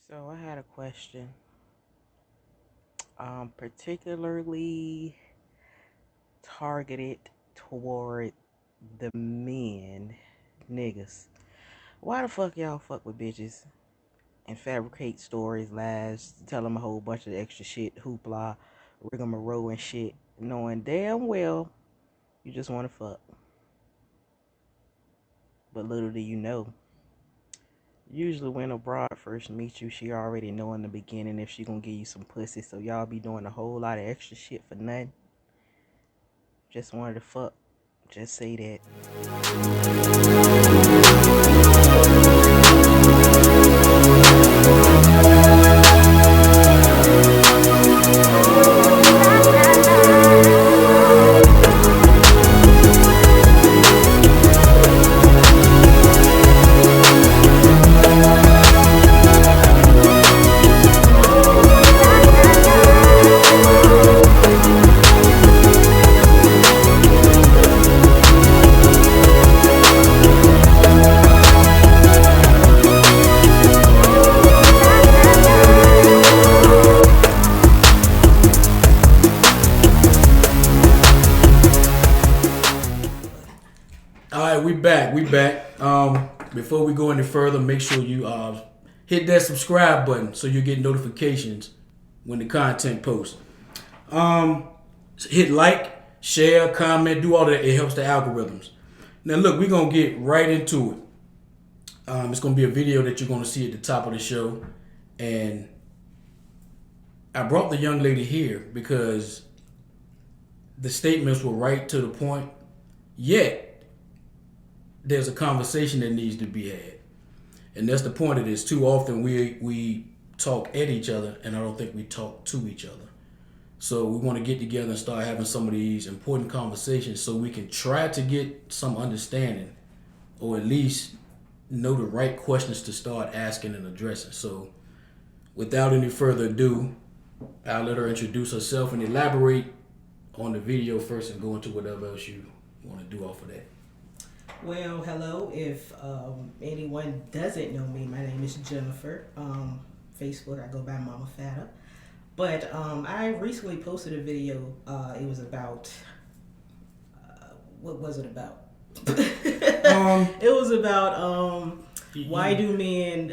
So I had a question, particularly targeted toward the men, niggas. Why the fuck y'all fuck with bitches and fabricate stories, lies, tell them a whole bunch of extra shit, hoopla, rigmarole and shit, knowing damn well you just want to fuck. But little do you know, usually when a broad first meets you, she already know in the beginning if she gonna give you some pussy, so y'all be doing a whole lot of extra shit for nothing. Just wanted to fuck. Just say All right, we back. Before we go any further, make sure you hit that subscribe button so you get notifications when the content posts. Hit like, share, comment, do all that. It helps the algorithms. Now, look, we're gonna get right into it. It's gonna be a video that you're gonna see at the top of the show, and I brought the young lady here because the statements were right to the point. Yet there's a conversation that needs to be had. And that's the point of this. Too often we talk at each other, and I don't think we talk to each other. So we want to get together and start having some of these important conversations so we can try to get some understanding, or at least know the right questions to start asking and addressing. So without any further ado, I'll let her introduce herself and elaborate on the video first and go into whatever else you want to do off of that. Well, hello. If anyone doesn't know me, my name is Jennifer. Facebook, I go by Mama Fata. But I recently posted a video. It was about, what was it about? It was about why do men...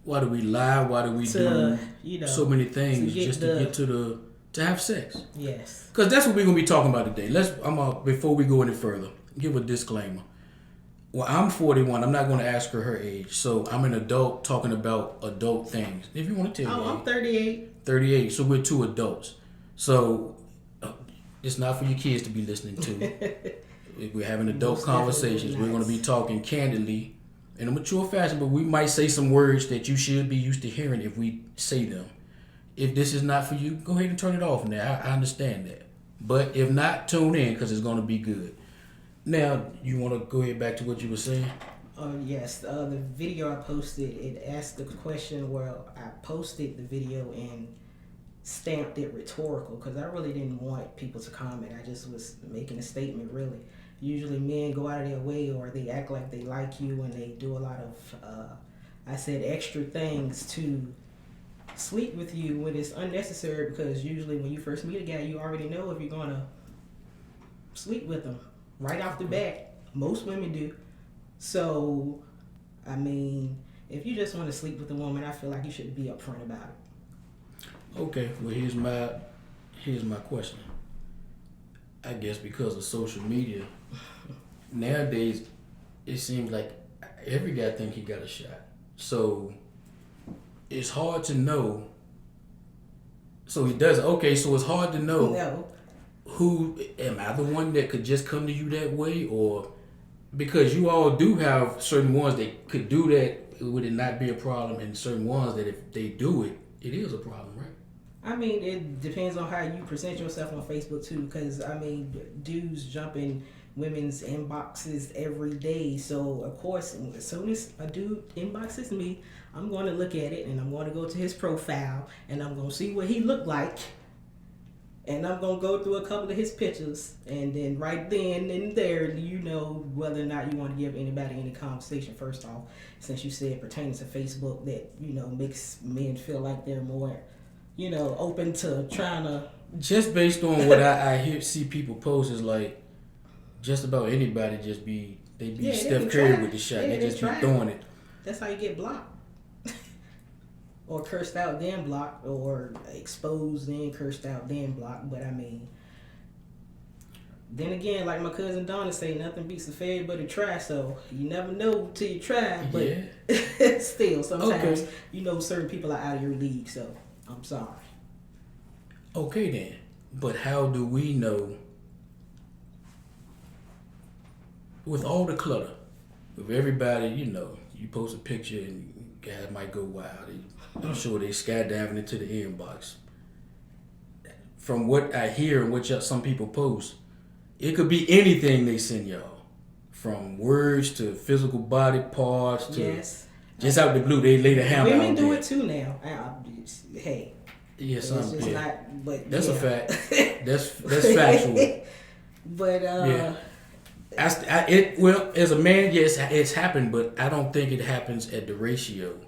why do we lie? Why do we do so many things just to get to have sex? Yes. Because that's what we're gonna be talking about today. Before we go any further, give a disclaimer. Well, I'm 41. I'm not going to ask her age. So I'm an adult talking about adult things. If you want to tell me. I'm 38. 38. So we're two adults. So it's not for your kids to be listening to. We're having adult conversations. We're going to be talking candidly in a mature fashion, but we might say some words that you should be used to hearing if we say them. If this is not for you, go ahead and turn it off now. I understand that. But if not, tune in because it's going to be good. Now, you want to go ahead back to what you were saying? Yes, the video I posted, it asked the question where I posted the video and stamped it rhetorical because I really didn't want people to comment. I just was making a statement, really. Usually men go out of their way or they act like they like you and they do a lot of, I said, extra things to sleep with you when it's unnecessary because usually when you first meet a guy, you already know if you're going to sleep with them. Right off the bat, most women do. So, I mean, if you just want to sleep with a woman, I feel like you should be upfront about it. Okay, well here's my question. I guess because of social media, nowadays it seems like every guy think he got a shot. So it's hard to know. So he does. Okay, so it's hard to know. No. Who am I the one that could just come to you that way, or because you all do have certain ones that could do that, would it not be a problem, and certain ones that if they do it, it is a problem, right? I mean, it depends on how you present yourself on Facebook too, because I mean, dudes jump in women's inboxes every day. So of course, as soon as a dude inboxes me, I'm going to look at it and I'm going to go to his profile and I'm going to see what he looked like. And I'm gonna go through a couple of his pictures, and then right then and there, you know whether or not you want to give anybody any conversation. First off, since you said pertaining to Facebook, that makes men feel like they're more, open to trying to. Just based on what I see people post is like, just about anybody they be Steph Curry with the shot. Yeah, they just be throwing it. That's how you get blocked. Or cursed out then blocked, or exposed then cursed out then blocked. But I mean, then again, like my cousin Donna say, nothing beats a failure but a try. So you never know till you try. But still, sometimes certain people are out of your league. So I'm sorry. Okay then, but how do we know? With all the clutter, with everybody, you post a picture and guys might go wild. I'm sure they skydiving into the inbox. From what I hear and what some people post, it could be anything they send y'all. From words to physical body parts to just out the blue, they lay the hammer. Women do it too now. Hey. Yes, but that's a fact. That's factual. But as a man, yes, it's happened, but I don't think it happens at the ratio.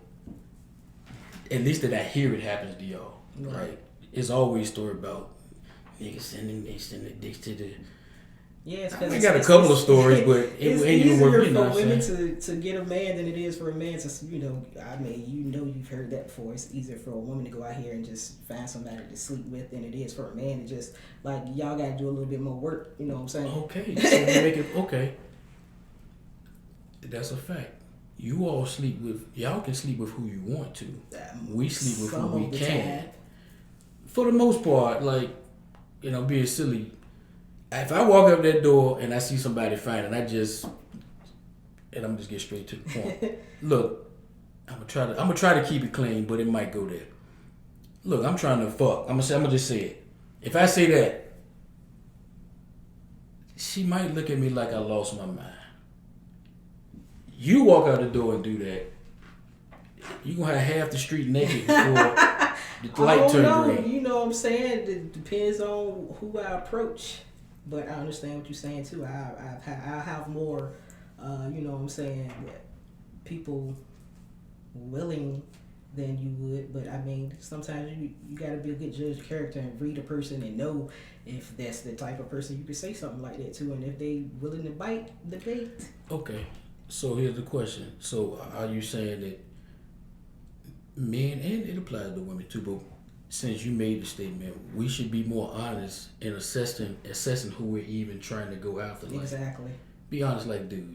At least that I hear it happens to y'all. Right. Like, it's always a story about niggas sending dicks to the. Yeah, I got a couple of stories, but it ain't even worth. For women to get a man than it is for a man to, you've heard that before. It's easier for a woman to go out here and just find somebody to sleep with than it is for a man to just, like, y'all got to do a little bit more work. You know what I'm saying? Okay, so you make it okay. That's a fact. You all y'all can sleep with who you want to. We sleep with who we can. For the most part, like, being silly. If I walk up that door and I see somebody fine and I'm just get straight to the point. Look, I'm gonna try to keep it clean, but it might go there. Look, I'm trying to fuck. I'm gonna just say it. If I say that, she might look at me like I lost my mind. You walk out the door and do that, you gonna have half the street naked before the light turns green. You know what I'm saying? It depends on who I approach. But I understand what you're saying too. I have more, people willing than you would. But I mean, sometimes you got to be a good judge of character and read a person and know if that's the type of person you could say something like that to, and if they willing to bite the bait. Okay, so here's the question. So are you saying that men, and it applies to women too, but since you made the statement, we should be more honest in assessing who we're even trying to go after. Like, exactly. Be honest, like, dude,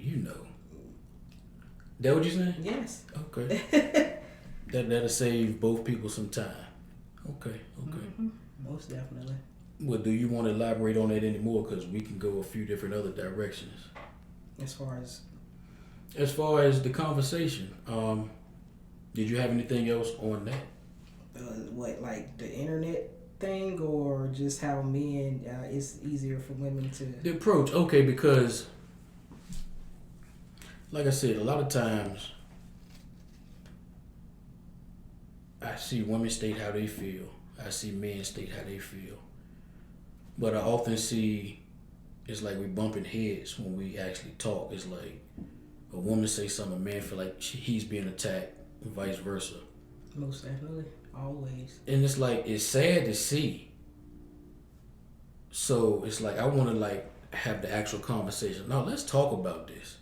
That what you saying? Yes. Okay. That'll save both people some time. Okay. Mm-hmm. Most definitely. Well, do you want to elaborate on that anymore? Because we can go a few different other directions. As far as the conversation, did you have anything else on that? Like the internet thing, or just how men, it's easier for women to... The approach, okay, because like I said, a lot of times I see women state how they feel. I see men state how they feel. But I often see it's like we bumping heads when we actually talk. It's like a woman say something, a man feel like he's being attacked, and vice versa. Most definitely. Always. And it's like, it's sad to see. So it's like, I want to like have the actual conversation. No, let's talk about this.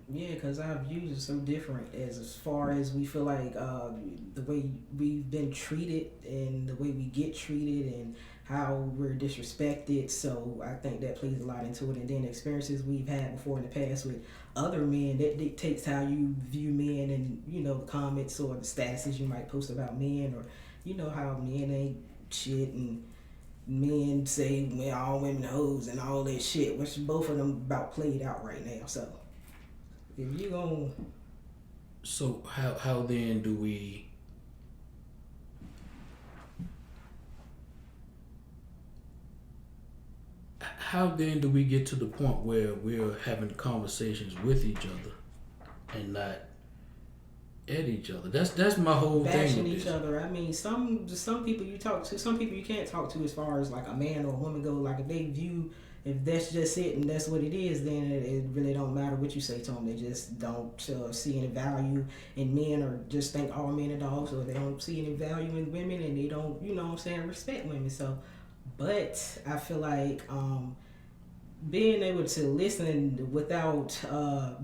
Yeah, because our views are so different as far as we feel like the way we've been treated and the way we get treated and how we're disrespected. So I think that plays a lot into it. And then experiences we've had before in the past with other men, that dictates how you view men and, the comments or the statuses you might post about men, or, how men ain't shit and men say, well, all women hoes and all that shit, which both of them about played out right now. So if you gonna... So how then do we... How then do we get to the point where we're having conversations with each other and not at each other. That's my whole thing bashing with each this. other. I mean, some people you talk to, some people you can't talk to as far as like a man or a woman go. Like if they view, if that's just it and that's what it is, then it really don't matter what you say to them. They just don't see any value in men, or just think all men are dogs, or they don't see any value in women, and they don't, you know what I'm saying, respect women. So, but I feel like being able to listen without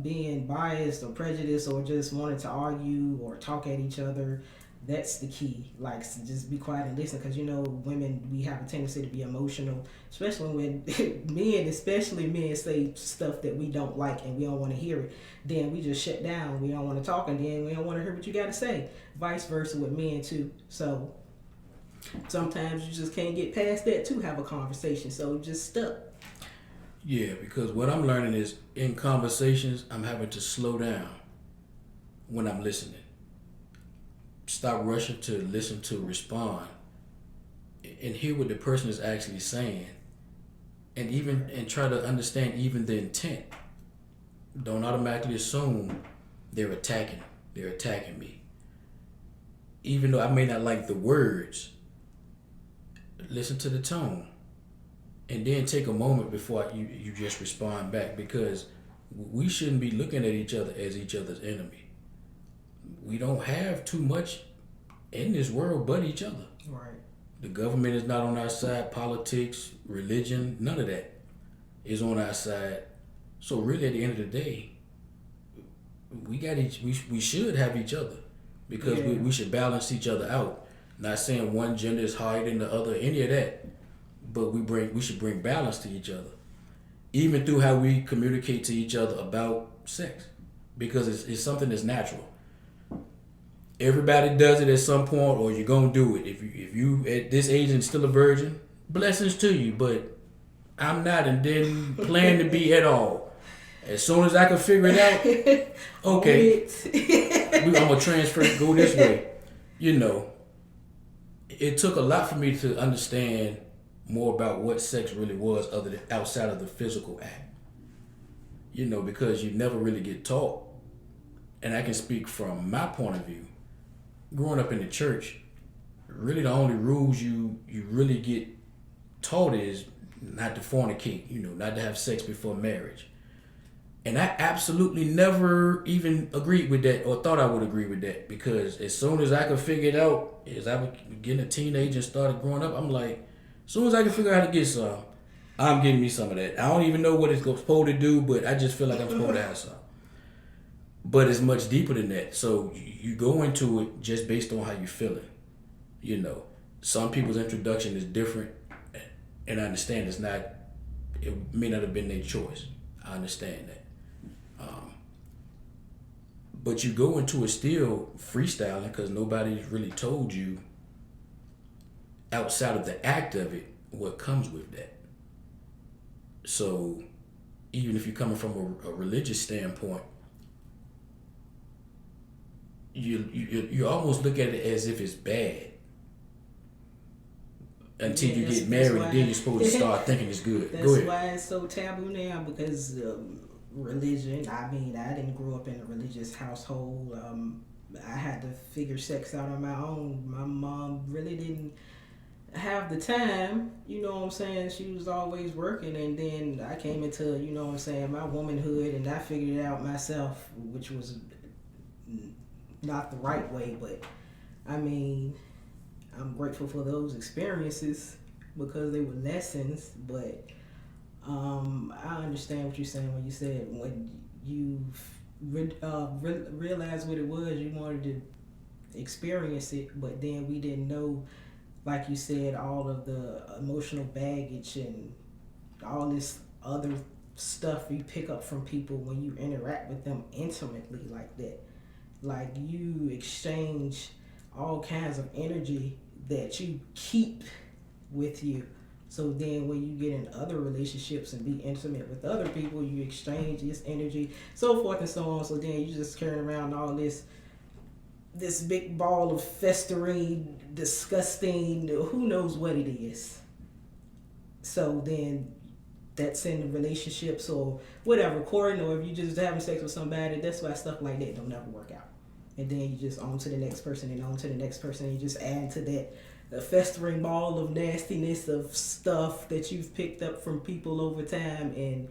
being biased or prejudiced or just wanting to argue or talk at each other, that's the key. Like, just be quiet and listen, because you know, women, we have a tendency to be emotional, especially when especially men say stuff that we don't like and we don't want to hear it. Then we just shut down. We don't want to talk, and then we don't want to hear what you got to say. Vice versa with men too. So sometimes you just can't get past that to have a conversation. So just stuck. Yeah, because what I'm learning is in conversations, I'm having to slow down when I'm listening. Stop rushing to listen to respond and hear what the person is actually saying, and try to understand even the intent. Don't automatically assume they're attacking me. Even though I may not like the words, listen to the tone. And then take a moment before you just respond back, because we shouldn't be looking at each other as each other's enemy. We don't have too much in this world but each other. Right. The government is not on our side. Politics, religion, none of that is on our side. So really, at the end of the day, we should have each other, because we should balance each other out. Not saying one gender is higher than the other, any of that. But we should bring balance to each other, even through how we communicate to each other about sex, because it's something that's natural. Everybody does it at some point, or you're gonna do it. If you at this age and still a virgin, blessings to you. But I'm not, and didn't plan to be at all. As soon as I can figure it out, okay, I'm gonna transfer, go this way. You know, it took a lot for me to understand more about what sex really was, other than outside of the physical act. You know, because you never really get taught. And I can speak from my point of view. Growing up in the church, really the only rules you really get taught is not to fornicate, you know, not to have sex before marriage. And I absolutely never even agreed with that, or thought I would agree with that, because as soon as I could figure it out, as I was getting a teenager and started growing up, I'm like, as soon as I can figure out how to get some, I'm getting me some of that. I don't even know what it's supposed to do, but I just feel like I'm supposed to have some. But it's much deeper than that. So you go into it just based on how you're feeling. You know, some people's introduction is different, and I understand it may not have been their choice. I understand that. But you go into it still freestyling, because nobody's really told you outside of the act of it what comes with that. So even if you're coming from a religious standpoint, you almost look at it as if it's bad until you get married, and then you're supposed to start thinking it's good. That's Go ahead. why it's so taboo now, because religion. I mean, I didn't grow up in a religious household. I had to figure sex out on my own. My mom really didn't have the time, you know what I'm saying? She was always working, and then I came into, you know what I'm saying, my womanhood, and I figured it out myself, which was not the right way, but I mean, I'm grateful for those experiences because they were lessons. But I understand what you're saying when you said when you realized what it was, you wanted to experience it, but then we didn't know, like you said, all of the emotional baggage and all this other stuff you pick up from people when you interact with them intimately like that. Like, you exchange all kinds of energy that you keep with you. So then when you get in other relationships and be intimate with other people, you exchange this energy, so forth and so on. So then you just carrying around all this big ball of festering, disgusting, who knows what it is. So then that's in the relationships or whatever, courting, or if you just having sex with somebody, that's why stuff like that don't never work out. and then you just on to the next person and on to the next person, and you just add to that the festering ball of nastiness of stuff that you've picked up from people over time, and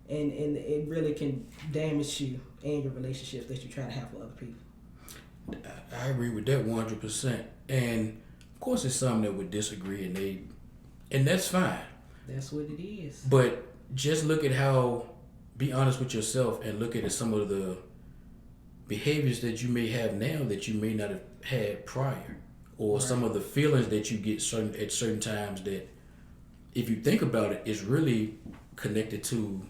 it really can damage you and your relationships that you try to have with other people. I agree with that 100%. And of course, it's some that would disagree, and that's fine. That's what it is. But just look at be honest with yourself and look at some of the behaviors that you may have now that you may not have had prior, or Right. some of the feelings that you get at certain times that, if you think about it, is really connected to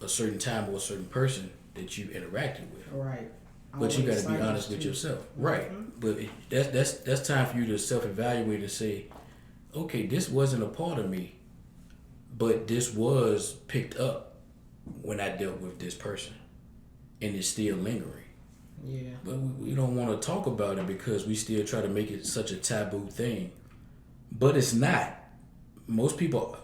a certain time or a certain person that you interacted with. Right. But you got to be Always honest with too. yourself, right? But that's time for you to self-evaluate and say, okay, this wasn't a part of me, but this was picked up when I dealt with this person, and it's still lingering. Yeah. But we don't want to talk about it because we still try to make it such a taboo thing. But it's not. Most people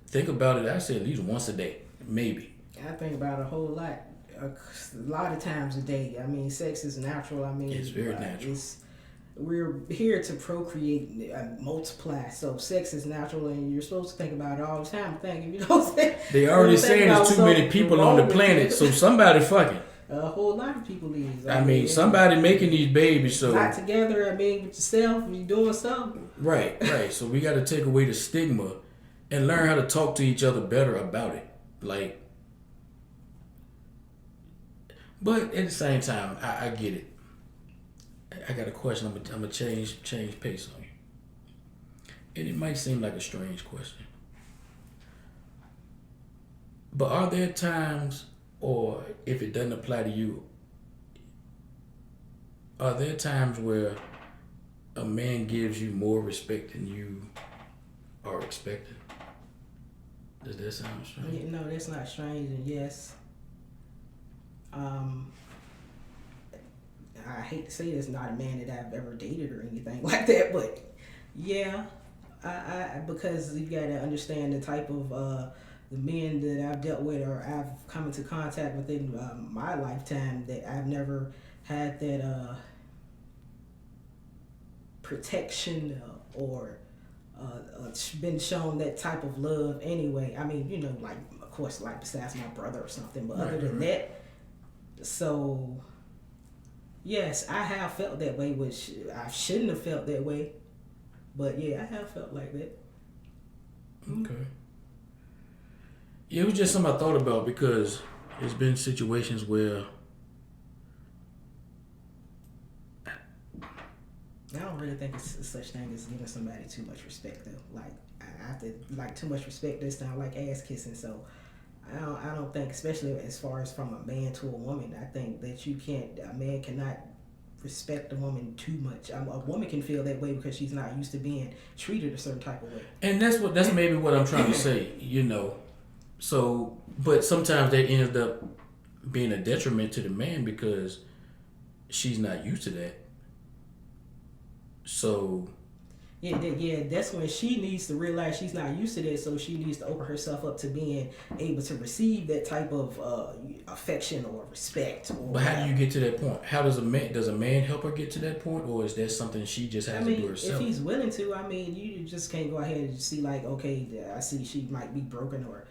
think about it, I say, at least once a day, maybe. I think about it a whole lot. A lot of times a day. I mean, sex is natural. I mean, It's very natural. We're here to procreate, multiply. So sex is natural, and you're supposed to think about it all the time. If you don't say, They already saying there's too many people on the planet, so somebody fucking. A whole lot of people is. I mean, somebody making these babies, so not together. I mean, with yourself, you're doing something. right. So we got to take away the stigma and learn how to talk to each other better about it. Like, but at the same time, I get it. I got a question. I'm gonna change pace on you, and it might seem like a strange question, but are there times, or if it doesn't apply to you, are there times where a man gives you more respect than you are expecting? Does that sound strange? Yeah, no, that's not strange. And yes, I hate to say this, not a man that I've ever dated or anything like that, but yeah, I because you got to understand the type of the men that I've dealt with or I've come into contact with in my lifetime, that I've never had that protection or been shown that type of love anyway. I mean, like, of course, like besides my brother or something, but other than that, so yes, I have felt that way, which I shouldn't have felt that way, but yeah, I have felt like that. Okay. Yeah, it was just something I thought about because there's been situations where I don't really think it's such thing as giving somebody too much respect though. Like, I have to, like, too much respect this time, like ass kissing. So I don't think, especially as far as from a man to a woman, I think that a man cannot respect a woman too much. A woman can feel that way because she's not used to being treated a certain type of way. and that's maybe what I'm trying to say, So, but sometimes that ends up being a detriment to the man because she's not used to that. So Yeah, that's when she needs to realize she's not used to that, so she needs to open herself up to being able to receive that type of affection or respect. but how do you get to that point? How does a man help her get to that point, or is that something she just has to do herself? If he's willing to, I mean, you just can't go ahead and see like, okay, I see she might be broken, or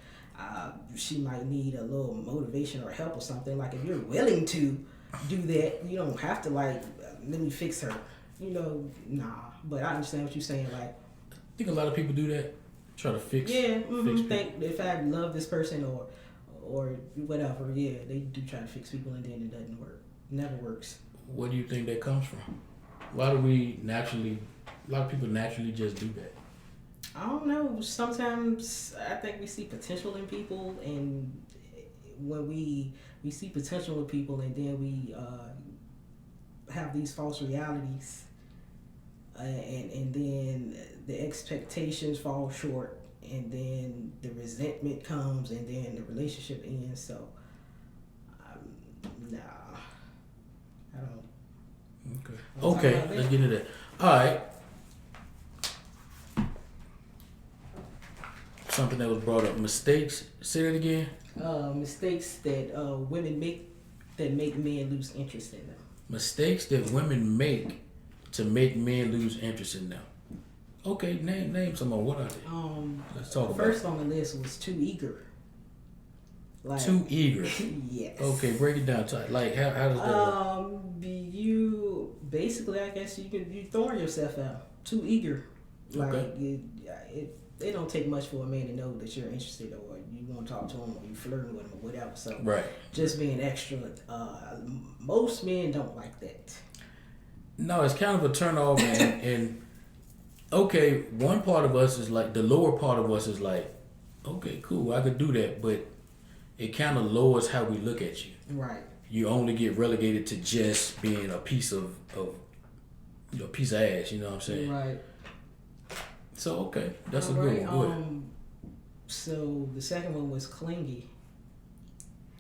she might need a little motivation or help or something. Like, if you're willing to do that, you don't have to like, let me fix her. Nah. But I understand what you're saying. Like, I think a lot of people do that, try to fix. Yeah, fix think if I love this person or whatever, yeah, they do try to fix people, and then it doesn't work. Never works. What do you think that comes from? Why do a lot of people naturally just do that? I don't know. Sometimes I think we see potential in people, and when we see potential in people, and then we have these false realities, and then the expectations fall short, and then the resentment comes, and then the relationship ends. So, nah, I don't. Okay, let's get into that. All right. Something that was brought up. Mistakes. Say that again. Mistakes that women make that make men lose interest in them. Mistakes that women make to make men lose interest in them. Okay, name some more. What are they? Let's talk about it. First on the list was too eager. Like, Too eager. Yes. Okay, break it down. Like how does that work? You basically, I guess you throwing yourself out. Too eager. Like Okay. it don't take much for a man to know that you're interested or you want to talk to him or you flirting with him or whatever. So Right. just being extra. Most men don't like that. No, it's kind of a turn off and okay, one part of us is like the lower part of us is like, okay, cool, I could do that, but it kind of lowers how we look at you. Right. You only get relegated to just being a piece of piece of ass. You know what I'm saying? Right. So okay, that's All a good right, one. Go ahead. So the second one was clingy.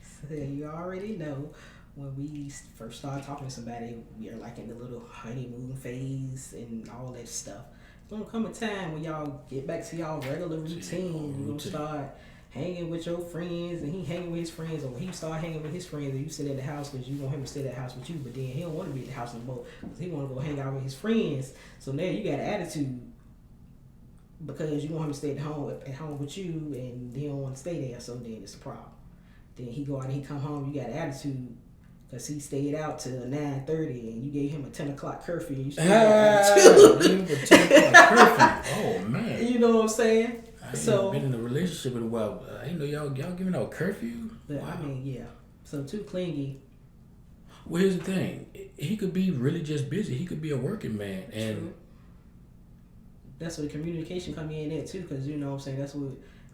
So you already know when we first start talking to somebody, we are like in the little honeymoon phase and all that stuff. It's gonna come a time when y'all get back to y'all regular routine. You're gonna start hanging with your friends and he hanging with his friends, or he start hanging with his friends and you sit at the house because you want him to stay at the house with you, but then he don't want to be at the house anymore because he want to go hang out with his friends. So now you got an attitude because you want him to stay at home with you and he don't want to stay there, so then it's a problem. Then he go out and he come home, you got an attitude because he stayed out till 9:30 and you gave him a 10 o'clock curfew and you still got attitude. A 10 o'clock curfew. Oh man. You know what I'm saying? I ain't been in a relationship in a while. I didn't know y'all giving out curfew. But Wow. I mean, yeah. So too clingy. Well, here's the thing. He could be really just busy. He could be a working man, and True. That's where communication come in there too, because you know what I'm saying, that's what,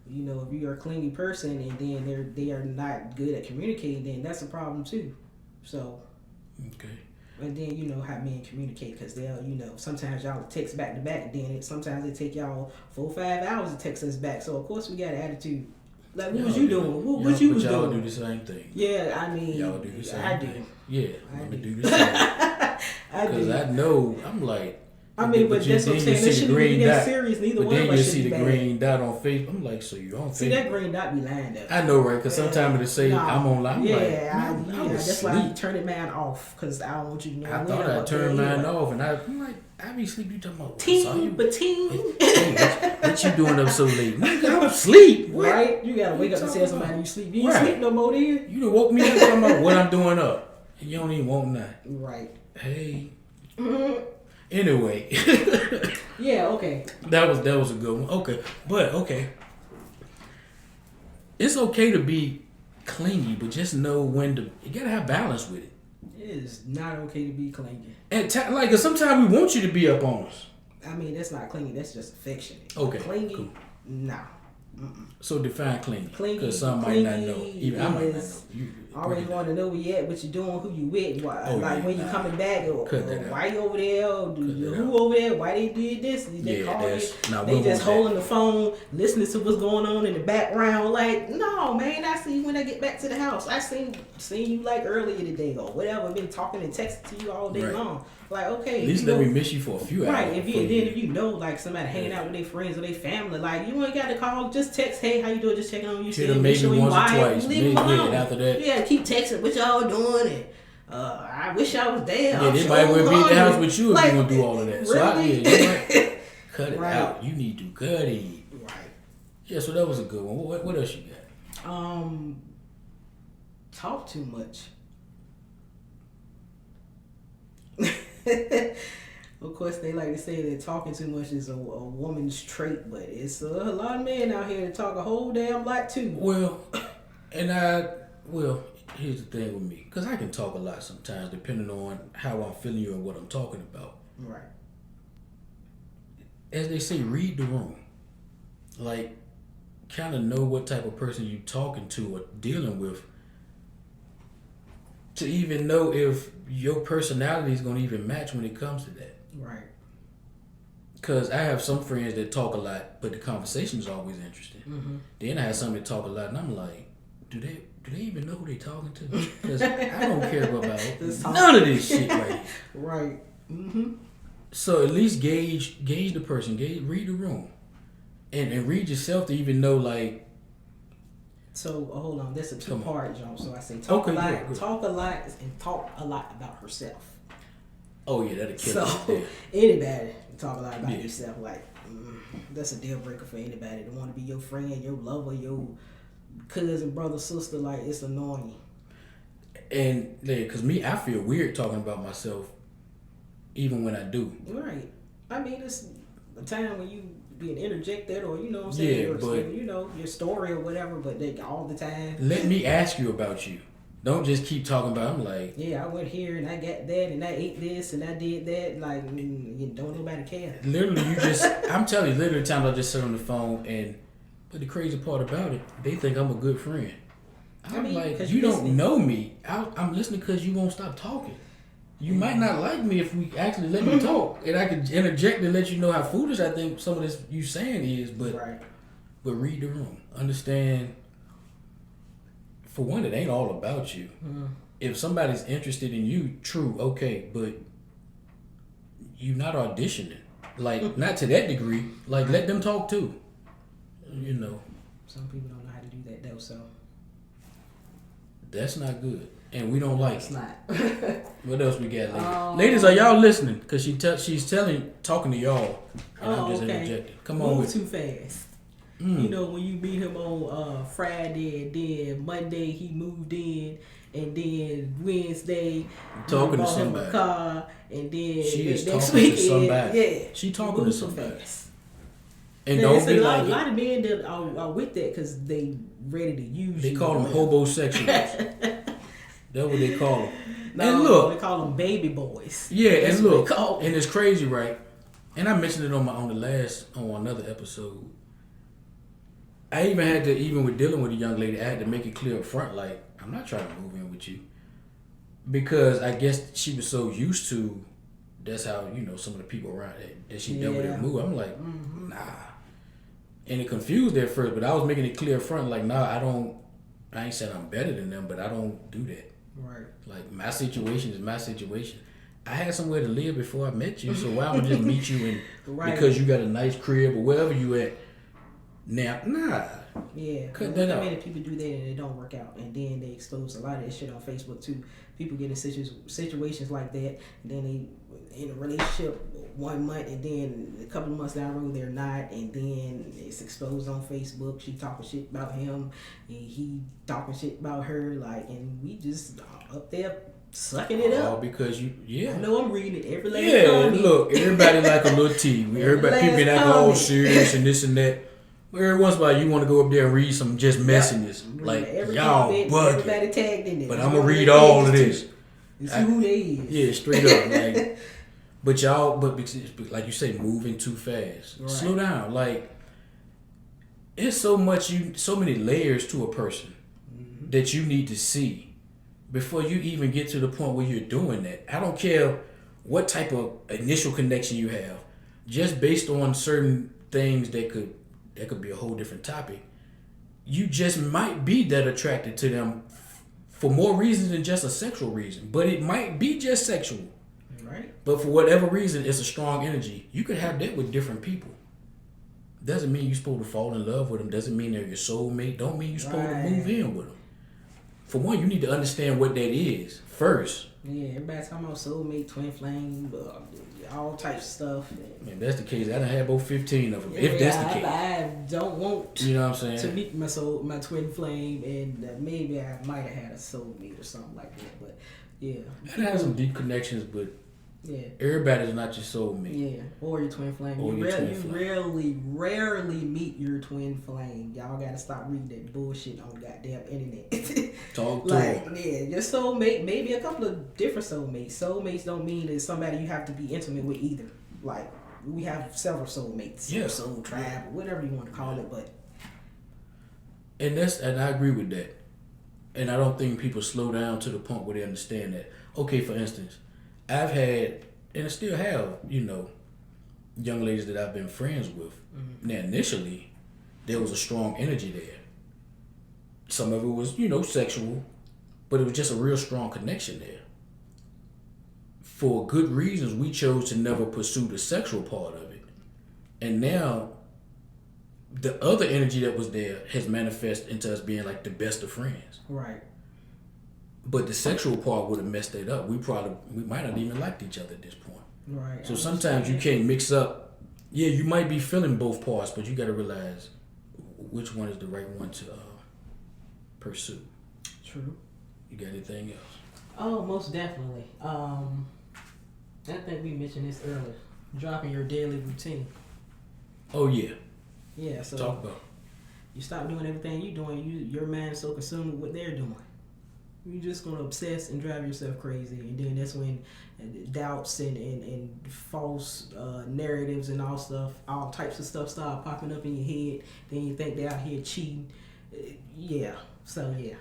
you know, if you're a clingy person and then they are not good at communicating, then that's a problem too. So okay. and then you know how men communicate, because they'll, you know, sometimes y'all text back to back, then sometimes it take y'all 4 or 5 hours to text us back. So of course we got an attitude. Like, what was you doing? What you was y'all doing? do the same thing. Yeah, I mean, Y'all do the same I thing. do. Yeah, I let me do. do the same. I Because do. I know, I'm like, I mean, but that's what I'm saying. That shouldn't be that serious. Neither but one then of us you should see be the mad. green dot on Facebook. I'm like, so you on Facebook? See, that green dot be lying though. I know, right? Because sometimes it'll say I'm online. I'm yeah, like, I was that's asleep. why I turn it man off, because I don't want you to know. I thought I turned mine off, and I'm like, I be sleep. You talking about Teen, but teen. What you doing up so late? Nigga, I'm asleep. What? Right? You gotta wake up and tell somebody you sleep. You ain't sleep no more, do you? You done woke me up talking about what I'm doing up, and you don't even want nothing. Right. Hey. Anyway. Yeah. Okay. That was a good one. Okay, but okay. It's okay to be clingy, but just know when to. You gotta have balance with it. It is not okay to be clingy. And like, sometimes we want you to be up on us. I mean, that's not clingy. That's just affectionate. Okay, Clingy. cool. No. So define clingy. Clingy. Because some might not know. Even I might not know. You always want to know where you at, what you doing, who you with, why, when you coming back, or why you over there, or who over there, why they did this, they call you, they just holding the phone, listening to what's going on in the background. Like, no, man, I see you when I get back to the house. I seen you like earlier today or whatever. Been talking and texting to you all day long. Like, okay, at least let me miss you for a few hours. Right. If you know like somebody hanging out with their friends or their family, like, you ain't got to call. Just text, hey, how you doing? Just checking on you. Hit them maybe once or twice. Leave them alone. After that, yeah, keep texting what y'all doing, and I wish I was there. Yeah, they might well be at the house with you if you gonna do all of that. Really? So you might cut it out. You need to cut it. Right. Yeah. So that was a good one. What else you got? Talk too much. Of course, they like to say that talking too much is a woman's trait, but it's a lot of men out here that talk a whole damn lot too. Well, here's the thing with me, because I can talk a lot sometimes, depending on how I'm feeling and what I'm talking about. Right. As they say, read the room. Like, kind of know what type of person you talking to or dealing with, to even know if your personality is going to even match when it comes to that. Right. Because I have some friends that talk a lot, but the conversation is always interesting. Mm-hmm. Then I have some that talk a lot, and I'm like, do they even know who they talking to? Because I don't care about none of this shit right here. Right. Mm-hmm. So at least gauge the person, read the room, and read yourself to even know, like, So hold on, that's a two-part jump. So I say Okay, good. talk a lot, and talk a lot about herself. Oh yeah, that'll kill So it. anybody talk a lot about Yeah. yourself, like that's a deal breaker for anybody that want to be your friend, your lover, your cousin, brother, sister. Like, it's annoying. And yeah, cause me, I feel weird talking about myself, even when I do. Right. I mean, it's a time when you being interjected, or you know what I'm saying, Yeah, or but you know your story or whatever. But they all the time. let me ask you about you. Don't just keep talking about. I'm like, Yeah, I went here and I got that and I ate this and I did that. Like, don't nobody care. literally, you just. I'm telling you, literally, times I just sit on the phone and. But the crazy part about it, they think I'm a good friend. I'm like, you don't know me. I'm listening because you won't stop talking. You might not like me if we actually let me talk, and I could interject and let you know how foolish I think some of this you saying is. But but read the room, understand. For one, it ain't all about you. If somebody's interested in you, true, okay, but you're not auditioning. Like, not to that degree. Like, let them talk too. You know. Some people don't know how to do that though, so. That's not good. And we don't like it's it. Not. What else we got, ladies? Ladies, are y'all listening? Because she's talking to y'all. And I'm just interjecting. Come on Move with too fast. You know, when you meet him on Friday, and then Monday he moved in, and then Wednesday talking to bought him somebody. a car, and then She is next talking weekend, to somebody. yeah, She talking to somebody. Fast. And now, don't be a like lot of men that are with that because they ready to use they you. call them hobosexuals. That's what they call them. No, and look, they call them baby boys. Yeah, That's and look, and it's crazy, right? And I mentioned it on another episode. I even had to, even with dealing with a young lady, I had to make it clear up front, like, I'm not trying to move in with you. Because I guess she was so used to, that's how, you know, some of the people around that she dealt with that move. I'm like, nah. And it confused her at first, but I was making it clear up front, like, nah, I ain't saying I'm better than them, but I don't do that. Right. Like, my situation is my situation. I had somewhere to live before I met you, so why would I just meet you and because you got a nice crib or wherever you at? Now, nah. Yeah. Cut that out. Many people do that and it don't work out, and then they expose a lot of that shit on Facebook too. People get in situations like that, and then they in a relationship 1 month, and then a couple of months down the road they're not, and then it's exposed on Facebook. She talking shit about him, and he talking shit about her, like, and we just up there sucking it up. All because I know I'm reading it every last comment. Look, everybody like a little tea. Everybody, people been acting all serious and this and that. Every once in a while, you want to go up there and read some just messiness. Like, y'all bugging. Everybody tagged in there. But I'm going to read all of this. You see who they is. Yeah, straight up. Like, but like you say, moving too fast. Right. Slow down. Like, it's so many layers to a person that you need to see before you even get to the point where you're doing that. I don't care what type of initial connection you have, just based on certain things that could be a whole different topic. You just might be that attracted to them for more reasons than just a sexual reason, but it might be just sexual. Right. But for whatever reason, it's a strong energy. You could have that with different people. Doesn't mean you're supposed to fall in love with them. Doesn't mean they're your soulmate. Don't mean you're supposed to move in with them. For one, you need to understand what that is first. Yeah, everybody talking about soulmate, twin flame, all types of stuff. If that's the case, I done had about 15 of them. If that's the case, I don't want you know what I'm saying, to meet my twin flame, and maybe I might have had a soulmate or something like that. But yeah, I had some deep connections, but yeah, everybody's not your soulmate. Yeah, or your twin flame. You rarely meet your twin flame. Y'all gotta stop reading that bullshit on goddamn internet. Talk to like, them. Yeah, your soulmate, maybe a couple of different soulmates. Soulmates don't mean it's somebody you have to be intimate with either. Like, we have several soulmates, soul tribe, or whatever you want to call it, but. And I agree with that. And I don't think people slow down to the point where they understand that. Okay, for instance, I've had, and I still have, you know, young ladies that I've been friends with. Mm-hmm. Now, initially, there was a strong energy there. Some of it was, you know, sexual, but it was just a real strong connection there. For good reasons, we chose to never pursue the sexual part of it. And now, the other energy that was there has manifested into us being like the best of friends. Right. But the sexual part would have messed it up. We might not even liked each other at this point. Right. So sometimes you can't mix up. Yeah, you might be feeling both parts, but you got to realize which one is the right one to pursue. True. You got anything else? Oh, most definitely. I think we mentioned this earlier. Dropping your daily routine. Oh yeah. Yeah. So talk about. You stop doing everything you're doing. Your mind's so consumed with what they're doing. You're just gonna obsess and drive yourself crazy, and then that's when doubts and false narratives and all types of stuff start popping up in your head. Then you think they're out here cheating. Yeah. So yeah.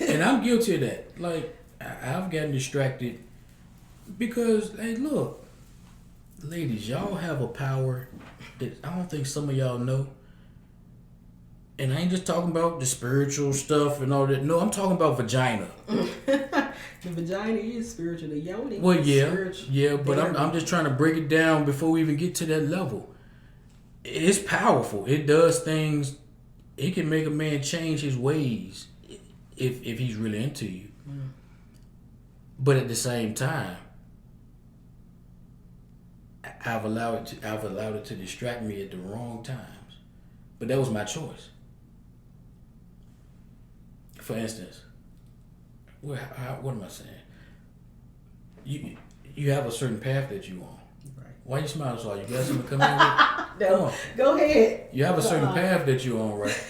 And I'm guilty of that. Like I've gotten distracted because hey, look, ladies, y'all have a power that I don't think some of y'all know. And I ain't just talking about the spiritual stuff and all that. No, I'm talking about vagina. The vagina is spiritual. The yoni. Well, yeah, spiritual. yeah, but I'm just trying to break it down before we even get to that level. It's powerful. It does things. It can make a man change his ways if he's really into you. Mm. But at the same time, I've allowed it to distract me at the wrong times. But that was my choice. For instance, what am I saying? You have a certain path that you on. Right. Why you smiling so hard? You got something to come in with? No, go ahead. You have a certain path that you on, right?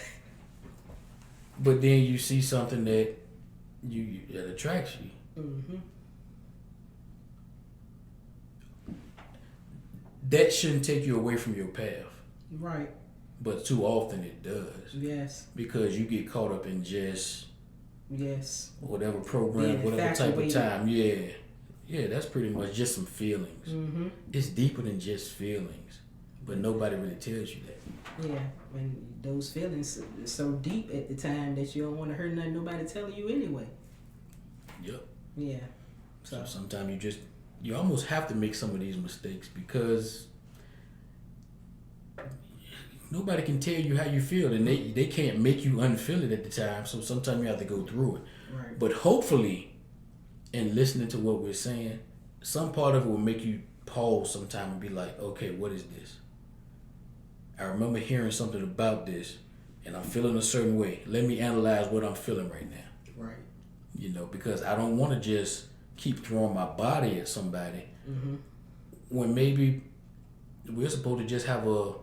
But then you see something that that attracts you. Mm-hmm. That shouldn't take you away from your path. Right. But too often it does. Yes. Because you get caught up in just whatever program, whatever type of time. Yeah. Yeah, that's pretty much just some feelings. Mm-hmm. It's deeper than just feelings. But nobody really tells you that. Yeah. And those feelings are so deep at the time that you don't want to hurt nobody telling you anyway. Yep. Yeah. So sometimes you almost have to make some of these mistakes because nobody can tell you how you feel, and they can't make you unfeel it at the time. So sometimes you have to go through it. Right. But hopefully, in listening to what we're saying, some part of it will make you pause sometime and be like, okay, what is this? I remember hearing something about this, and I'm feeling a certain way. Let me analyze what I'm feeling right now. Right. You know, because I don't want to just keep throwing my body at somebody when maybe we're supposed to just have a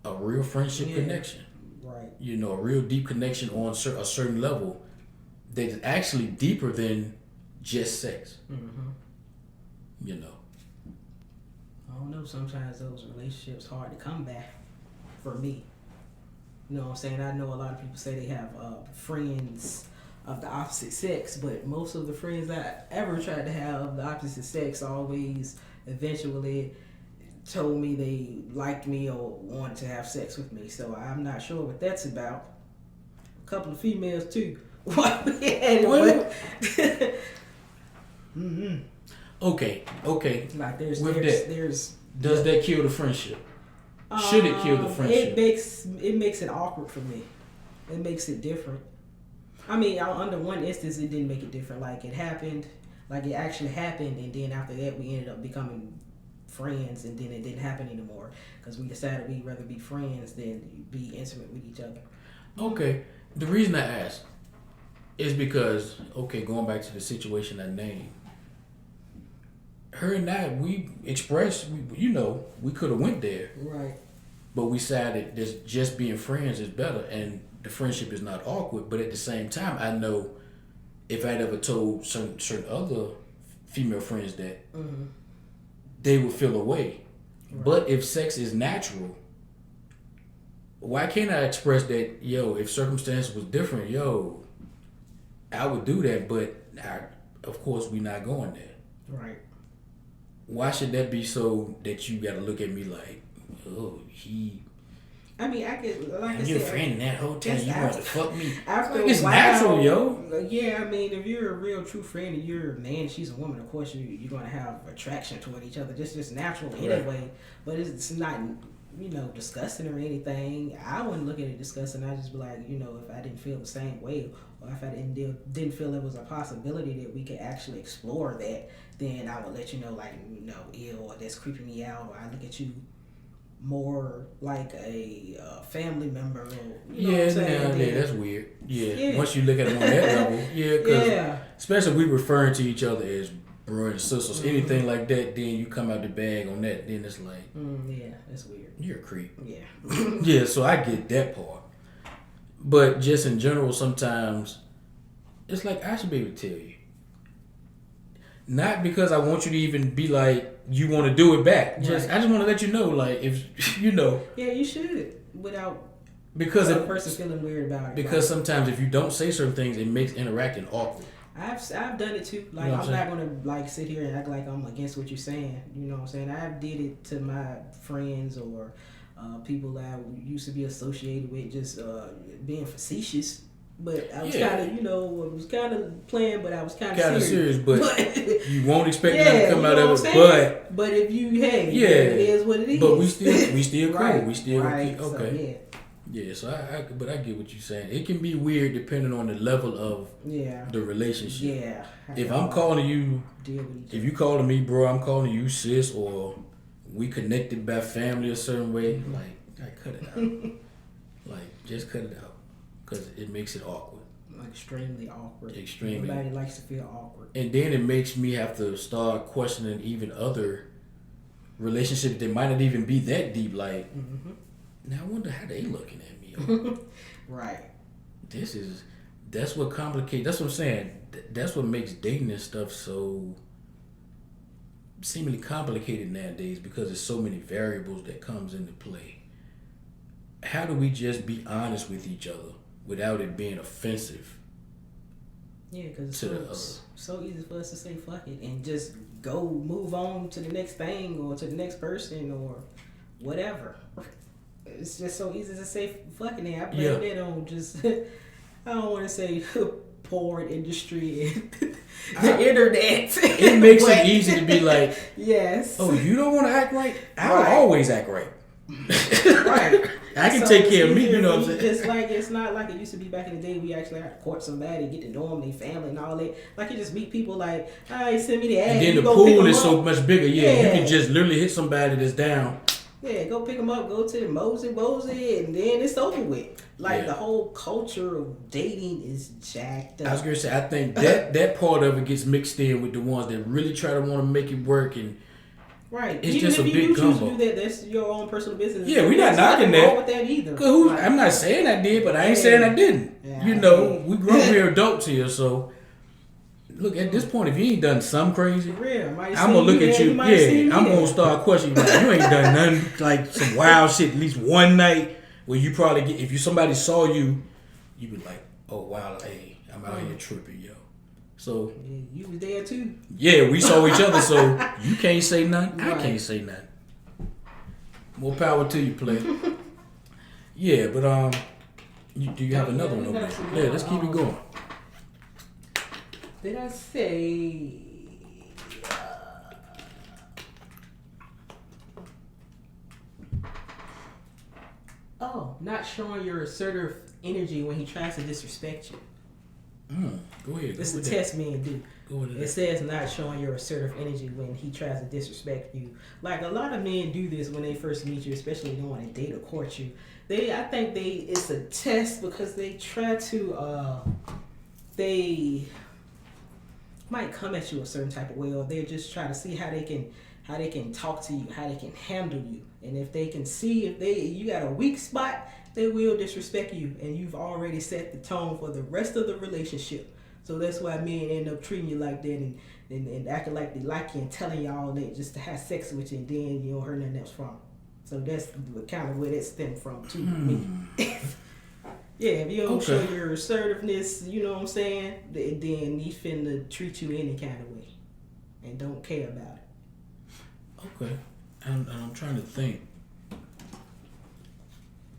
real friendship connection. Right. You know, a real deep connection on a certain level that's actually deeper than just sex. Mm-hmm. You know. I don't know. Sometimes those relationships hard to come back for me. You know what I'm saying? I know a lot of people say they have friends of the opposite sex, but most of the friends I ever tried to have of the opposite sex always eventually told me they liked me or wanted to have sex with me. So I'm not sure what that's about. A couple of females too. Mm-hmm. Okay. Like does that kill the friendship? Should it kill the friendship? It makes it awkward for me. It makes it different. I mean, under one instance, it didn't make it different. Like it actually happened, and then after that, we ended up becoming friends, and then it didn't happen anymore because we decided we'd rather be friends than be intimate with each other. Okay. The reason I asked is because, going back to the situation I named, her and I, we expressed, we could have went there. Right. But we decided that just being friends is better, and the friendship is not awkward. But at the same time, I know if I'd ever told certain other female friends that, they would feel away. Right. But if sex is natural, why can't I express that, if circumstances was different, I would do that, but of course we not going there. Right. Why should that be so that you got to look at me like, I mean, I could, like I said, your friend in that hotel, you want to fuck me. After it's natural, yo. Yeah, I mean, if you're a real true friend and you're a man, she's a woman, of course you're going to have attraction toward each other. Just natural anyway. But it's not disgusting or anything. I wouldn't look at it disgusting. I just be like, if I didn't feel the same way, or if I didn't feel there was a possibility that we could actually explore that, then I would let you know, like, ew, or that's creeping me out, or I look at you more like a family member. Or, yeah, that's weird. Yeah. Once you look at it on that level, because especially if we referring to each other as brothers and sisters, anything like that, then you come out the bag on that, then it's like, yeah, that's weird. You're a creep. Yeah. Yeah, so I get that part. But just in general, sometimes it's like I should be able to tell you. Not because I want you to even be like you want to do it back. I just want to let you know, like, if Yeah, you should, without because the person feeling weird about it. Because sometimes if you don't say certain things, it makes interacting awkward. I've done it too. Like, I'm not gonna like sit here and act like I'm against what you're saying. You know what I'm saying? I've did it to my friends or people that I used to be associated with, just being facetious. But I was kind of, I was kind of playing, but I was kind of serious. But you won't expect nothing to come out of it. But if you, it is what it is. But we still cool. Right. We still right. keep, okay. So, yeah, so I get what you're saying. It can be weird depending on the level of the relationship. Yeah. If I'm calling you, if you calling me bro, I'm calling you sis, or we connected by family a certain way, like, I cut it out. Like, just cut it out, because it makes it awkward. Extremely awkward. Extremely. Everybody likes to feel awkward. And then it makes me have to start questioning even other relationships that might not even be that deep. Like, now I wonder how they looking at me. Right. That's what complicates. That's what I'm saying. That's what makes dating and stuff so seemingly complicated nowadays, because there's so many variables that comes into play. How do we just be honest with each other without it being offensive? Yeah, because it's so easy for us to say fuck it and just go move on to the next thing or to the next person or whatever. It's just so easy to say fucking it. I blame it on just, I don't want to say porn industry and the internet. It makes it easy to be like, yes. Oh, you don't want to act right? I'll always act right. Right. I can take care of me, you know what I'm saying? It's not like it used to be back in the day. We actually had to court somebody, get to know them, their family and all that. Like, you just meet people like, send me the ad. And then the pool is so much bigger. Yeah, you can just literally hit somebody that's down. Yeah, go pick them up, go to the mosey, and then it's over with. Like, the whole culture of dating is jacked up. I was going to say, I think that part of it gets mixed in with the ones that really try to want to make it work. And right. It's Even just if a you big do choose gumbo. to do that, that's your own personal business. Yeah, we're not knocking wrong that. with that either. I'm not saying I did, but I ain't saying I didn't. Yeah, we grown here adults here, so look, at this point, if you ain't done something crazy, I'm gonna look at you. Yeah, I'm gonna start questioning you. Like, you ain't done nothing like some wild shit. At least one night where you probably get, if somebody saw you, you be like, oh wow, hey, I'm out here tripping, yo. So you was there too. Yeah, we saw each other, so you can't say nothing. Right. I can't say nothing. More power to you, player. Yeah, but do you have another one over there? Yeah, let's keep it going. Did I say? Not showing your assertive energy when he tries to disrespect you. Go ahead. This is a test men do. It says not showing your assertive energy when he tries to disrespect you. Like, a lot of men do this when they first meet you, especially if they want to date or court you. I think it's a test because they try to they might come at you a certain type of way, or they just try to see how they can talk to you, how they can handle you. And if they can see if you got a weak spot, they will disrespect you, and you've already set the tone for the rest of the relationship. So that's why men end up treating you like that and acting like they like you and telling you all that just to have sex with you, and then you don't hear nothing else from them. So that's kind of where that stemmed from to me. Yeah, if you don't show your assertiveness, you know what I'm saying, then he's finna treat you any kind of way and don't care about it. Okay. I'm trying to think.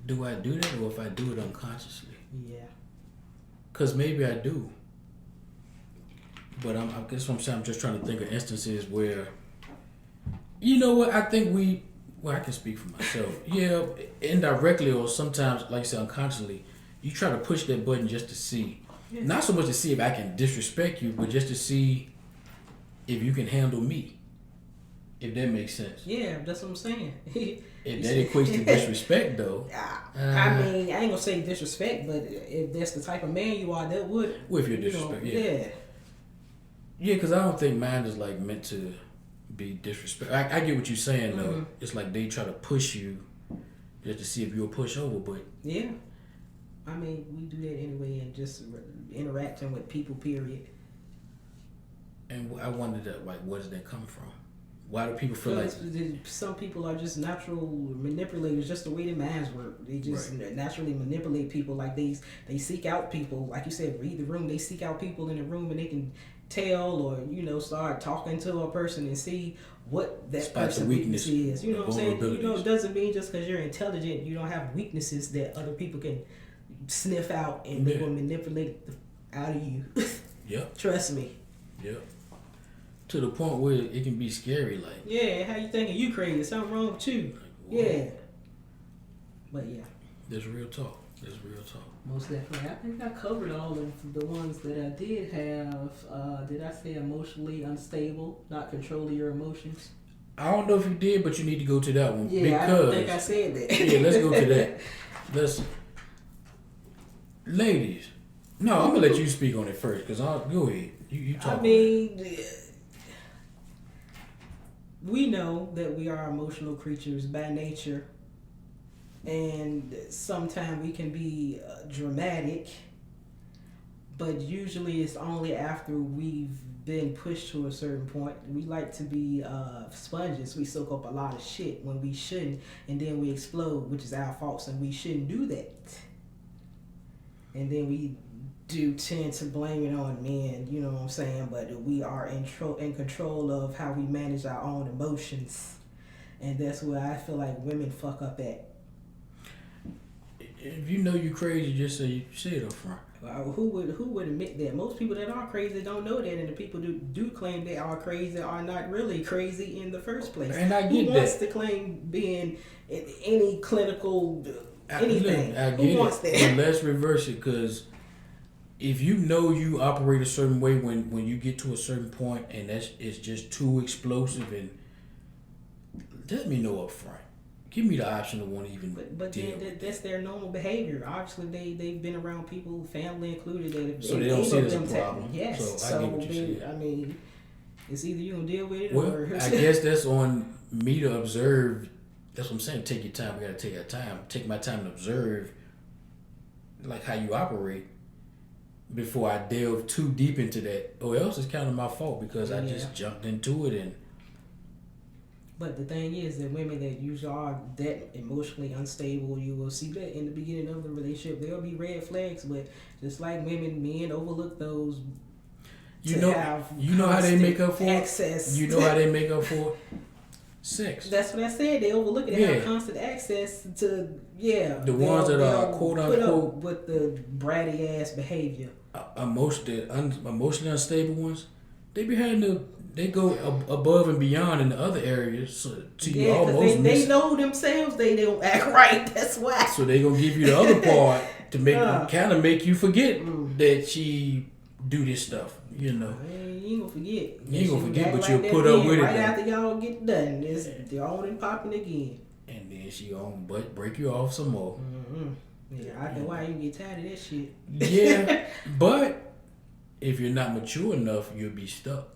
Do I do that, or if I do it unconsciously? Yeah. Because maybe I do. But I guess what I'm saying, I'm just trying to think of instances where, you know what, I think Well, I can speak for myself. Yeah, indirectly or sometimes, like I said, unconsciously, you try to push that button just to see. Yeah. Not so much to see if I can disrespect you, but just to see if you can handle me. If that makes sense. Yeah, that's what I'm saying. If that equates to disrespect, though. I mean, I ain't gonna say disrespect, but if that's the type of man you are, that would. Well, if you're disrespect, yeah. Yeah, because I don't think mine is like meant to be disrespect. I get what you're saying though. Mm-hmm. It's like they try to push you just to see if you'll push over, but Yeah. I mean, we do that anyway, and just interacting with people. Period. and I wondered that, like, where does that come from? Why do people feel like some people are just natural manipulators? Just the way their minds work, they just naturally manipulate people. Like they seek out people, like you said, read the room. They seek out people in the room, and they can tell or start talking to a person and see what that person's weakness is. You know what I'm saying? It doesn't mean just because you're intelligent you don't have weaknesses that other people can sniff out and they will manipulate out of you. Yep. Trust me. Yep. To the point where it can be scary, like. Yeah, how you thinking you crazy? Something wrong with you? Like, yeah. But yeah. There's real talk. Most definitely. I think I covered all of the ones that I did have. Did I say emotionally unstable, not controlling your emotions? I don't know if you did, but you need to go to that one. Yeah, because, I don't think I said that. Yeah, let's go to that. Ladies. No, I'm going to let you speak on it first, because I'll go ahead. You talk. I mean, we know that we are emotional creatures by nature. And sometimes we can be dramatic, but usually it's only after we've been pushed to a certain point. We like to be sponges. We soak up a lot of shit when we shouldn't, and then we explode, which is our faults, and we shouldn't do that. And then we do tend to blame it on men, you know what I'm saying? But we are in control of how we manage our own emotions, and that's where I feel like women fuck up at. If you know you crazy, just say it up front. Who would admit that? Most people that are crazy don't know that, and the people who do claim they are crazy are not really crazy in the first place. And I get who that. Wants to claim being in any clinical anything? I get who wants that? But let's reverse it, because if you know you operate a certain way when you get to a certain point, and it's just too explosive, and let me know up front. Give me the option to want to even but deal then that's their normal behavior. Obviously, they've been around people, family included, that so they don't see it as a problem. Yes, so I get what you're saying. I mean, it's either you gonna deal with it well, or. I guess that's on me to observe. That's what I'm saying. Take your time. We gotta take our time. Take my time to observe, like, how you operate, before I delve too deep into that. Or else it's kind of my fault, because I just jumped into it. And but the thing is that women that usually are that emotionally unstable, you will see that in the beginning of the relationship. There'll be red flags, but just like men overlook those. You know how they make up for access. You know how they make up for sex. That's what I said. They overlook it. They have constant access to the ones that are quote unquote with the bratty ass behavior. Emotionally unstable ones. They go above and beyond in the other areas, so you almost they know themselves. They don't act right. That's why. So they gonna give you the other part to make you forget that she do this stuff. You know. You ain't gonna forget. You ain't gonna forget, but like you'll put up with it. Right after y'all get done, they're on and popping again. And then she on break you off some more. Mm-hmm. Yeah, I know why you get tired of that shit. Yeah, but if you're not mature enough, you'll be stuck.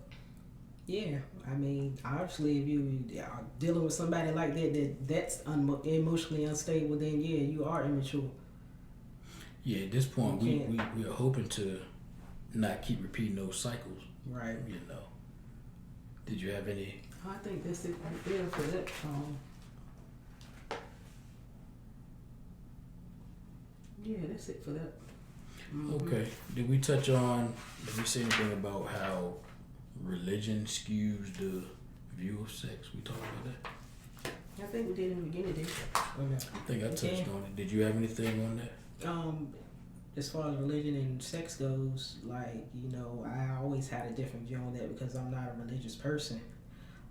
Yeah, I mean, obviously, if you are dealing with somebody like that's emotionally unstable, then yeah, you are immature. Yeah, at this point, we are hoping to not keep repeating those cycles. Right. You know. Did you have any? I think that's it right there for that song. Yeah, that's it for that. Mm-hmm. Okay. Did we say anything about how religion skews the view of sex? We talked about that? I think we did in the beginning. I think I touched on it. Did you have anything on that? As far as religion and sex goes, like, I always had a different view on that because I'm not a religious person.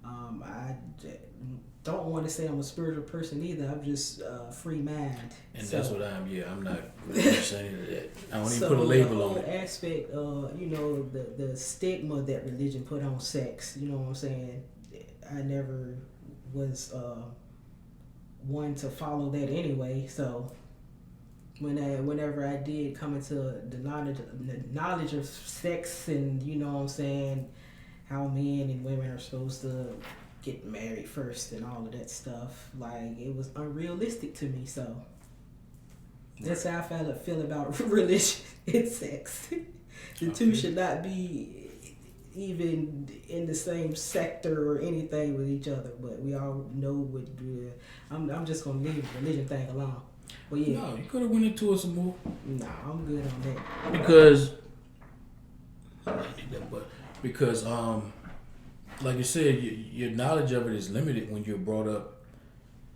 I don't want to say I'm a spiritual person either. I'm just free mind. And so, that's what I'm. Yeah, I'm not saying that. I don't even so put a label the on whole it. aspect, you know, the stigma that religion put on sex. You know what I'm saying? I never was one to follow that anyway. So whenever I did come into the knowledge of sex, and you know what I'm saying, how men and women are supposed to get married first and all of that stuff, like it was unrealistic to me. So that's how I feel about religion and sex. The two should not be even in the same sector or anything with each other. But we all know what. I'm just gonna leave the religion thing alone. But yeah, No, you could have went into it some more. nah, I'm good on that. Because like you said, your knowledge of it is limited when you're brought up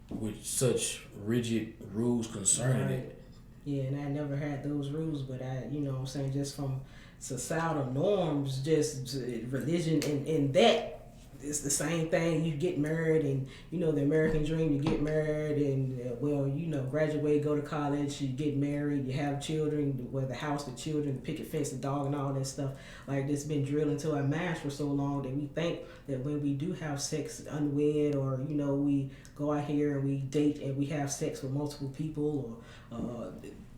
with such rigid rules concerning Right. it. Yeah, and I never had those rules, but you know what I'm saying, just from societal norms, just religion and that. It's the same thing. You get married, and you know the American dream. You get married, and well, you know, graduate, go to college, you get married, you have children, the house, the children, the picket fence, the dog, and all that stuff. Like it's been drilled into our minds for so long that we think that when we do have sex unwed, or you know, we go out here and we date and we have sex with multiple people, or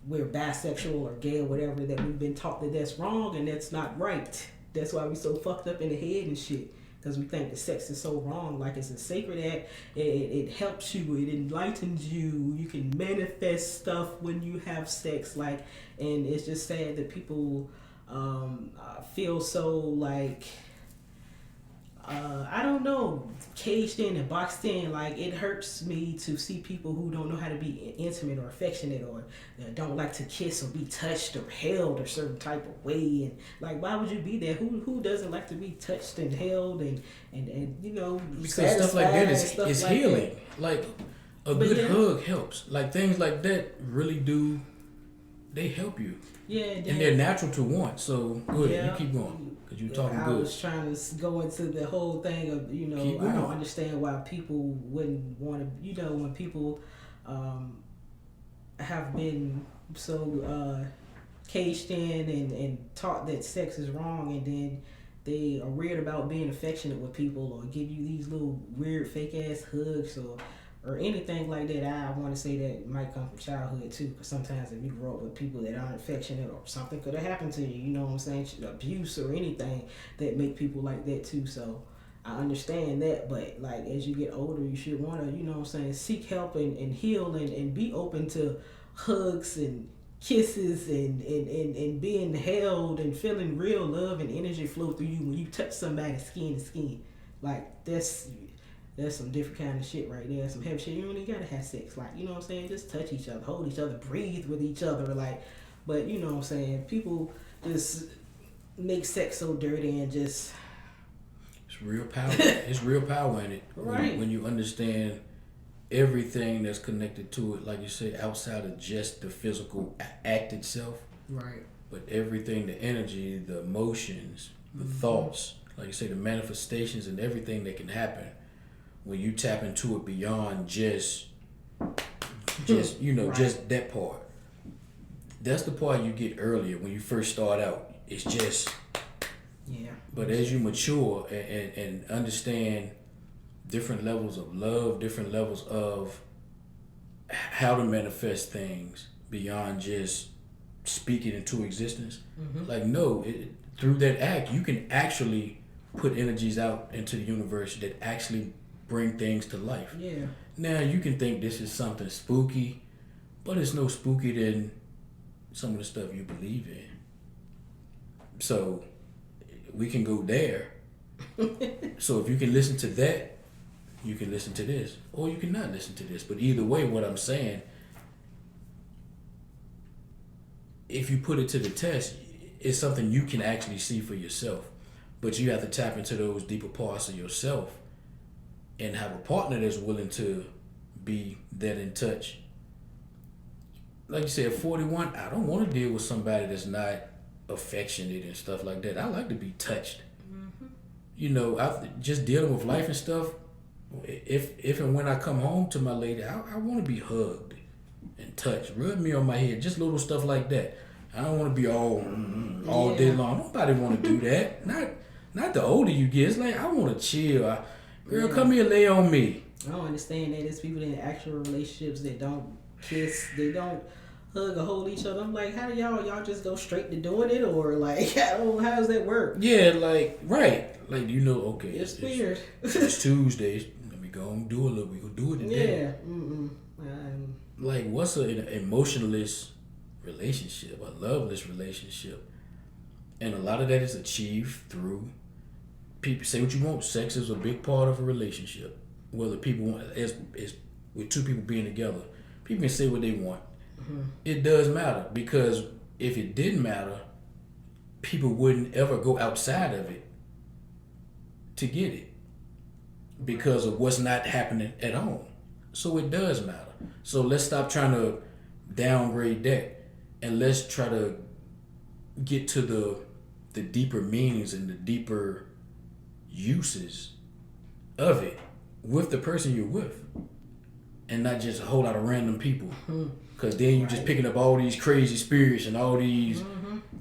we're bisexual or gay or whatever, that we've been taught that that's wrong and that's not right. That's why we so fucked up in the head and shit. Because we think that sex is so wrong, like it's a sacred act. It helps you, it enlightens you. You can manifest stuff when you have sex, like, and it's just sad that people feel so like I don't know, caged in and boxed in. Like it hurts me to see people who don't know how to be intimate or affectionate, or don't like to kiss or be touched or held a certain type of way. And like, why would you be there? Who doesn't like to be touched and held and you know, Because stuff like that is like healing. that. Like a But good yeah. hug helps. Like things like that really do. They help you, Yeah, and they're natural to want. So go ahead, Yeah. you keep going, because you're talking I good. was trying to go into the whole thing of, you know, Keep I don't going. understand why people wouldn't want to, you know, when people have been so caged in and taught that sex is wrong, and then they are weird about being affectionate with people, or give you these little weird fake ass hugs, or anything like that. I want to say that might come from childhood too, because sometimes if you grow up with people that aren't affectionate, or something could have happened to you, you know what I'm saying, abuse or anything, that make people like that too. So I understand that, but like as you get older, you should want to, you know what I'm saying, seek help and heal, and be open to hugs and kisses and being held and feeling real love and energy flow through you when you touch somebody skin to skin. Like that's some different kind of shit right there. Some heavy shit. You don't even gotta have sex. Like, you know what I'm saying? Just touch each other, hold each other, breathe with each other. Like, but you know what I'm saying? People just make sex so dirty and just. It's real power. It's real power in it. Right. When you understand everything that's connected to it, like you say, outside of just the physical act itself, Right. but everything, the energy, the emotions, the thoughts, like you say, the manifestations and everything that can happen when you tap into it beyond just you know, Right. just that part. That's the part you get earlier when you first start out. It's just, Yeah. but as you mature and understand different levels of love, different levels of how to manifest things beyond just speaking into existence. Like, no, through that act, you can actually put energies out into the universe that actually bring things to life. Yeah. Now, you can think this is something spooky, but it's no spooky than some of the stuff you believe in. So, we can go there. So, if you can listen to that, you can listen to this, or you cannot listen to this. But either way, what I'm saying, if you put it to the test, it's something you can actually see for yourself. But you have to tap into those deeper parts of yourself and have a partner that's willing to be that in touch. Like you said, at 41, I don't want to deal with somebody that's not affectionate and stuff like that. I like to be touched. just dealing with life and stuff. If and when I come home to my lady, I want to be hugged and touched, rub me on my head, just little stuff like that. I don't want to be all day long. Nobody want to do that. Not the older you get. It's like I want to chill. Girl, come here, lay on me. I don't understand that. There's people in actual relationships that don't kiss, they don't hug or hold each other. I'm like, how do y'all just go straight to doing it, or like, how does that work? Yeah, like right, like okay, it's weird. It's Tuesdays. Let me go and do a little. We gonna do it today. Yeah. Like, what's an emotionless relationship, a loveless relationship? And a lot of that is achieved through people. Say what you want. Sex is a big part of a relationship. Whether people want, as with two people being together, people can say what they want. Mm-hmm. It does matter, because if it didn't matter, people wouldn't ever go outside of it to get it because of what's not happening at home. So it does matter. So let's stop trying to downgrade that, and let's try to get to the deeper meanings and the deeper uses of it with the person you're with, and not just a whole lot of random people. Because then you're just picking up all these crazy spirits and all these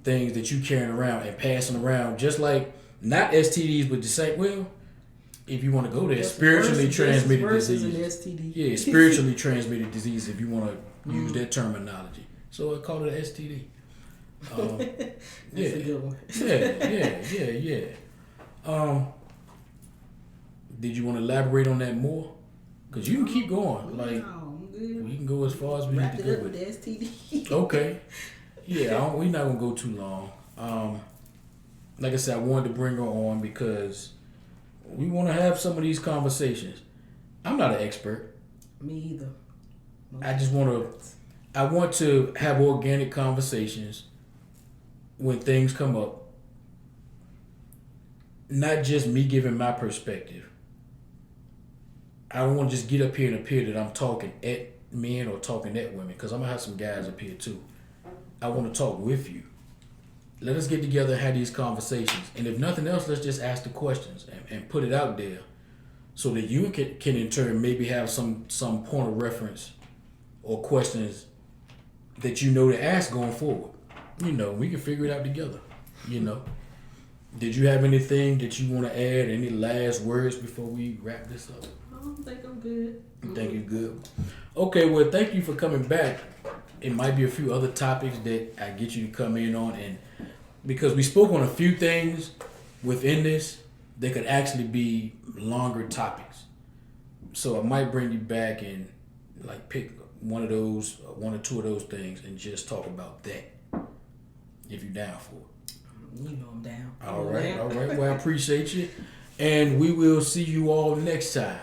things that you carrying around and passing around, just like not STDs, but just say, well, if you want to go there, spiritually transmitted disease. Yeah, spiritually transmitted disease, if you want to use that terminology. So I call it an STD. That's a good one. Yeah. Did you want to elaborate on that more? Because you can keep going. Like, we can go as far as we need to go with the STD. Okay. Yeah, we're not going to go too long. Like I said, I wanted to bring her on because we want to have some of these conversations. I'm not an expert. Me either. I want to have organic conversations when things come up. Not just me giving my perspective. I don't want to just get up here and appear that I'm talking at men or talking at women, because I'm going to have some guys up here too. I want to talk with you. Let us get together and have these conversations. And if nothing else, let's just ask the questions and put it out there so that you can in turn maybe have some point of reference or questions that you know to ask going forward. We can figure it out together. Did you have anything that you want to add? Any last words before we wrap this up? I think I'm good. You think you're good? Okay, well, thank you for coming back. It might be a few other topics that I get you to come in on, and because we spoke on a few things within this, they could actually be longer topics. So I might bring you back and like pick one or two of those things and just talk about that, if you're down for it. You know I'm down. All right. Well, I appreciate you. And we will see you all next time.